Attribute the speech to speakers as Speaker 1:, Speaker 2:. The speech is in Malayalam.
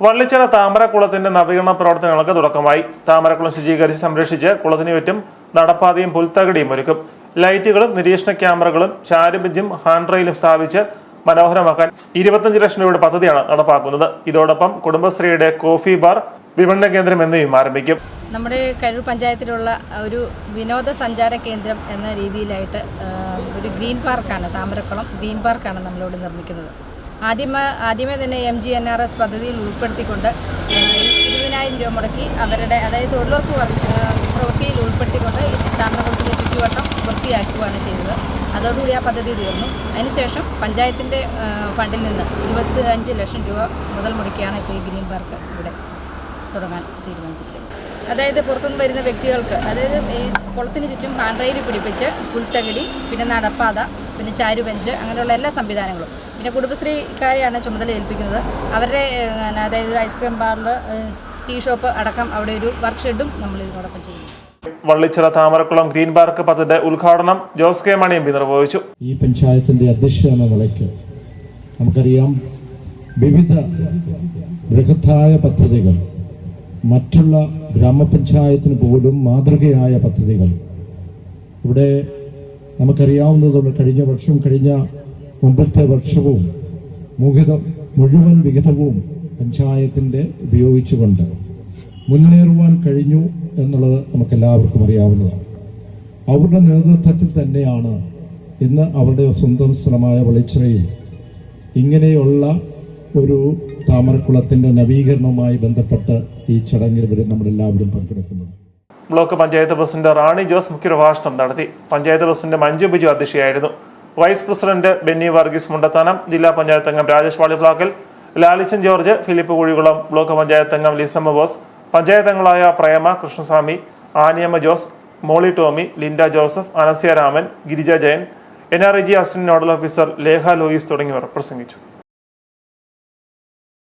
Speaker 1: വള്ളിച്ചിറ താമരക്കുളത്തിന്റെ നവീകരണ പ്രവർത്തനങ്ങൾക്ക് തുടക്കമായി. താമരക്കുളം ശുചീകരിച്ച് സംരക്ഷിച്ച് കുളത്തിന് ചുറ്റും നടപ്പാതയും പുൽത്തകടിയും ഒരുക്കും. ലൈറ്റുകളും നിരീക്ഷണ ക്യാമറകളും ചാരുബെഞ്ചും ഹാൻഡ് റെയിലും സ്ഥാപിച്ച് മനോഹരമാക്കാൻ 25 ലക്ഷം രൂപയുടെ പദ്ധതിയാണ് നടപ്പാക്കുന്നത്. ഇതോടൊപ്പം കുടുംബശ്രീയുടെ കോഫി ബാർ, വിപണന കേന്ദ്രം എന്നിവയും ആരംഭിക്കും.
Speaker 2: നമ്മുടെ കരൂർ പഞ്ചായത്തിലുള്ള ഒരു വിനോദസഞ്ചാര കേന്ദ്രം എന്ന രീതിയിലായിട്ട് ഒരു ഗ്രീൻ പാർക്കാണ്, താമരക്കുളം ഗ്രീൻ പാർക്കാണ് നമ്മളിവിടെ നിർമ്മിക്കുന്നത്. ആദ്യമേ തന്നെ MGNRS പദ്ധതിയിൽ ഉൾപ്പെടുത്തിക്കൊണ്ട് 20,000 രൂപ മുടക്കി അവരുടെ, അതായത് തൊഴിലുറപ്പ് പ്രവൃത്തിയിൽ ഉൾപ്പെടുത്തിക്കൊണ്ട് താമരക്കുളത്തിൻ്റെ ചുറ്റുവട്ടം വൃത്തിയാക്കുകയാണ് ചെയ്തത്. അതോടുകൂടി ആ പദ്ധതി തീർന്നു. അതിനുശേഷം പഞ്ചായത്തിൻ്റെ ഫണ്ടിൽ നിന്ന് 25 ലക്ഷം രൂപ മുതൽ മുടക്കിയാണ് ഇപ്പോൾ ഈ ഗ്രീൻ പാർക്ക് ഇവിടെ തുടങ്ങാൻ തീരുമാനിച്ചിരിക്കുന്നത്. അതായത് പുറത്തുനിന്ന് വരുന്ന വ്യക്തികൾക്ക്, അതായത് ഈ കുളത്തിന് ചുറ്റും ഹാൻഡ് റെയിൽ പിടിപ്പിച്ച് പുൽത്തകടി, പിന്നെ നടപ്പാത, പിന്നെ ചാരുബെഞ്ച്, അങ്ങനെയുള്ള എല്ലാ സംവിധാനങ്ങളും. പിന്നെ കുടുംബശ്രീക്കാരെയാണ് ചുമതല ഏൽപ്പിക്കുന്നത്. അവരുടെ അതായത് ഐസ്ക്രീം പാർലർ, ടീ ഷോപ്പ് അടക്കം അവിടെ ഒരു വർക്ക് ഷെഡും നമ്മൾ ഇതിനോടൊപ്പം ചെയ്യുന്നു.
Speaker 1: വള്ളിച്ചിറ താമരക്കുളം ഗ്രീൻ പാർക്ക് പദ്ധതിയുടെ ഉദ്ഘാടനം ജോസ് കെ മണി MP നിർവഹിച്ചു.
Speaker 3: ഈ പഞ്ചായത്തിന്റെ അധ്യക്ഷ എന്ന നിലയ്ക്ക് നമുക്കറിയാം, വിവിധ ബൃഹത്തായ പദ്ധതികൾ, മറ്റുള്ള ഗ്രാമപഞ്ചായത്തിന് പോലും മാതൃകയായ പദ്ധതികൾ ഇവിടെ നമുക്കറിയാവുന്നതുകൊണ്ട് കഴിഞ്ഞ വർഷവും കഴിഞ്ഞ മുമ്പത്തെ വർഷവും മുഴുവൻ വിഹിതവും പഞ്ചായത്തിന്റെ ഉപയോഗിച്ചുകൊണ്ട് മുന്നേറുവാൻ കഴിഞ്ഞു എന്നുള്ളത് നമുക്കെല്ലാവർക്കും അറിയാവുന്നതാണ്. അവരുടെ നേതൃത്വത്തിൽ തന്നെയാണ് ഇന്ന് അവരുടെ സ്വന്തം സ്ഥലമായ വള്ളിച്ചിറയിൽ ഇങ്ങനെയുള്ള ഒരു താമരക്കുളത്തിന്റെ നവീകരണവുമായി ബന്ധപ്പെട്ട് ഈ ചടങ്ങിൽ നമ്മളെല്ലാവരും പങ്കെടുക്കുന്നത്.
Speaker 1: ബ്ലോക്ക് പഞ്ചായത്ത് പ്രസിഡന്റ് റാണി ജോസ് മുഖ്യപ്രഭാഷണം നടത്തി. പഞ്ചായത്ത് പ്രസിഡന്റ് മഞ്ജു ബിജു അധ്യക്ഷയായിരുന്നു. വൈസ് പ്രസിഡന്റ് ബെന്നി വർഗീസ് മുണ്ടത്താനം, ജില്ലാ പഞ്ചായത്ത് അംഗം രാജേഷ് വാളിപ്ലാക്കൽ, ലാലിച്ചൻ ജോർജ്, ഫിലിപ്പ് കുഴികുളം, ബ്ലോക്ക് പഞ്ചായത്ത് അംഗം ലിസമ്മ ബോസ്, പഞ്ചായത്ത് അംഗങ്ങളായ Prema Krishnaswamy, Aniyamma Jose, Molly Tomy, Linda Joseph, Anasya Raman, Girija Jayan, NREG assistant nodal officer Lekha Louis തുടങ്ങിയവർ പ്രസംഗിച്ചു.